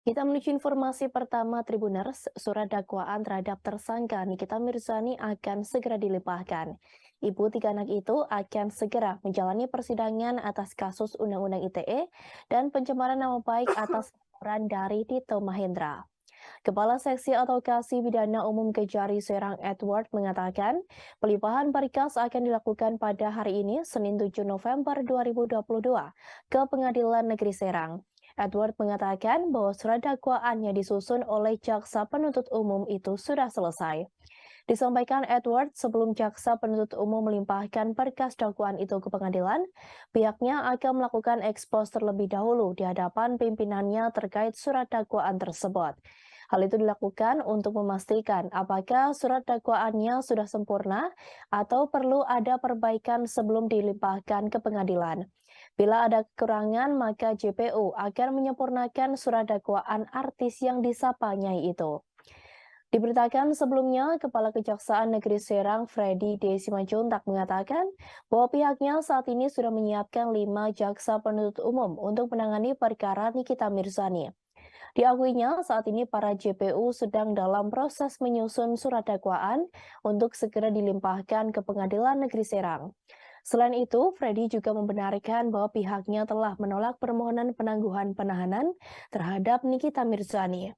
Kita menuju informasi pertama Tribuners, surat dakwaan terhadap tersangka Nikita Mirzani akan segera dilimpahkan. Ibu tiga anak itu akan segera menjalani persidangan atas kasus Undang-Undang ITE dan pencemaran nama baik atas laporan dari Tito Mahendra. Kepala Seksi Advokasi Pidana Umum Kejari Serang Edward mengatakan, pelimpahan berkas akan dilakukan pada hari ini, Senin 7 November 2022, ke Pengadilan Negeri Serang. Edward mengatakan bahwa surat dakwaan yang disusun oleh jaksa penuntut umum itu sudah selesai. Disampaikan Edward sebelum jaksa penuntut umum melimpahkan berkas dakwaan itu ke pengadilan, pihaknya akan melakukan ekspos terlebih dahulu di hadapan pimpinannya terkait surat dakwaan tersebut. Hal itu dilakukan untuk memastikan apakah surat dakwaannya sudah sempurna atau perlu ada perbaikan sebelum dilimpahkan ke pengadilan. Bila ada kekurangan, maka JPU akan menyempurnakan surat dakwaan artis yang disapanya itu. Diberitakan sebelumnya, Kepala Kejaksaan Negeri Serang Freddy D. Simanjuntak mengatakan bahwa pihaknya saat ini sudah menyiapkan 5 jaksa penuntut umum untuk menangani perkara Nikita Mirzani. Diakuinya saat ini para JPU sedang dalam proses menyusun surat dakwaan untuk segera dilimpahkan ke Pengadilan Negeri Serang. Selain itu, Freddy juga membenarkan bahwa pihaknya telah menolak permohonan penangguhan penahanan terhadap Nikita Mirzani.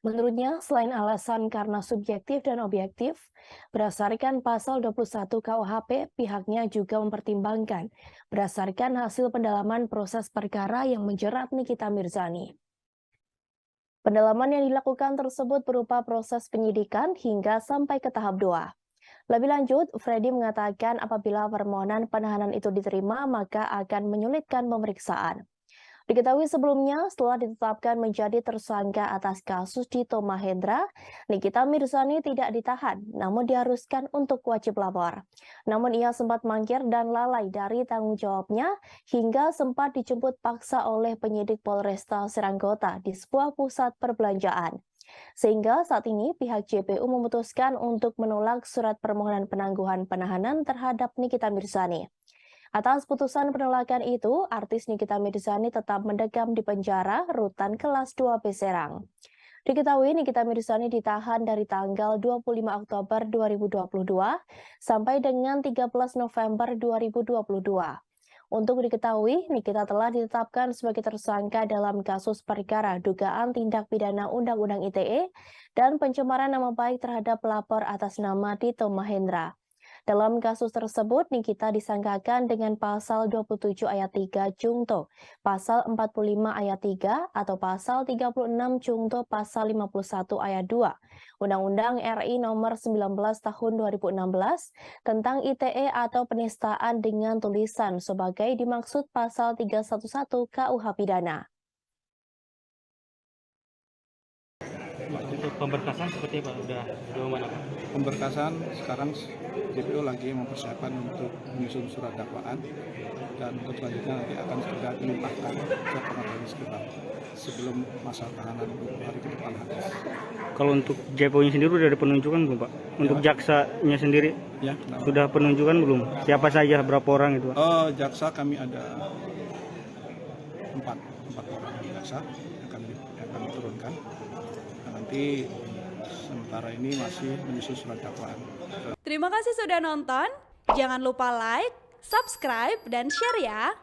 Menurutnya, selain alasan karena subjektif dan objektif, berdasarkan pasal 21 KUHP, pihaknya juga mempertimbangkan berdasarkan hasil pendalaman proses perkara yang menjerat Nikita Mirzani. Pendalaman yang dilakukan tersebut berupa proses penyidikan hingga sampai ke tahap 2. Lebih lanjut, Freddy mengatakan apabila permohonan penahanan itu diterima, maka akan menyulitkan pemeriksaan. Diketahui sebelumnya, setelah ditetapkan menjadi tersangka atas kasus Tito Mahendra, Nikita Mirzani tidak ditahan, namun diharuskan untuk wajib lapor. Namun ia sempat mangkir dan lalai dari tanggung jawabnya hingga sempat dijemput paksa oleh penyidik Polresta Seranggota di sebuah pusat perbelanjaan. Sehingga saat ini pihak JPU memutuskan untuk menolak surat permohonan penangguhan penahanan terhadap Nikita Mirzani. Atas putusan penolakan itu, artis Nikita Mirzani tetap mendekam di penjara rutan kelas 2B Serang. Diketahui Nikita Mirzani ditahan dari tanggal 25 Oktober 2022 sampai dengan 13 November 2022. Untuk diketahui, Nikita telah ditetapkan sebagai tersangka dalam kasus perkara dugaan tindak pidana Undang-Undang ITE dan pencemaran nama baik terhadap pelapor atas nama Tito Mahendra. Dalam kasus tersebut, Nikita disangkakan dengan pasal 27 ayat 3 Jungto, pasal 45 ayat 3, atau pasal 36 Jungto pasal 51 ayat 2, Undang-Undang RI nomor 19 tahun 2016 tentang ITE atau penistaan dengan tulisan sebagai dimaksud pasal 311 KUH Pidana. Untuk pemberkasan seperti apa? Udah mana Pak? Pemberkasan sekarang JPU lagi mempersiapkan untuk menyusun surat dakwaan dan untuk selanjutnya nanti akan segera dilimpahkan ke pengadilan sekitar sebelum masa tahanan 20 hari ke depan habis. Kalau untuk JPU-nya sendiri udah ada penunjukan belum Pak? Untuk Ya. jaksanya sendiri Ya, sudah penunjukan belum? Siapa saja, berapa orang itu Pak? jaksa kami ada empat orang jaksa yang akan diturunkan. Nah, nanti sementara ini masih menyusun surat dakwaan. Terima kasih sudah nonton. Jangan lupa like, subscribe, dan share ya.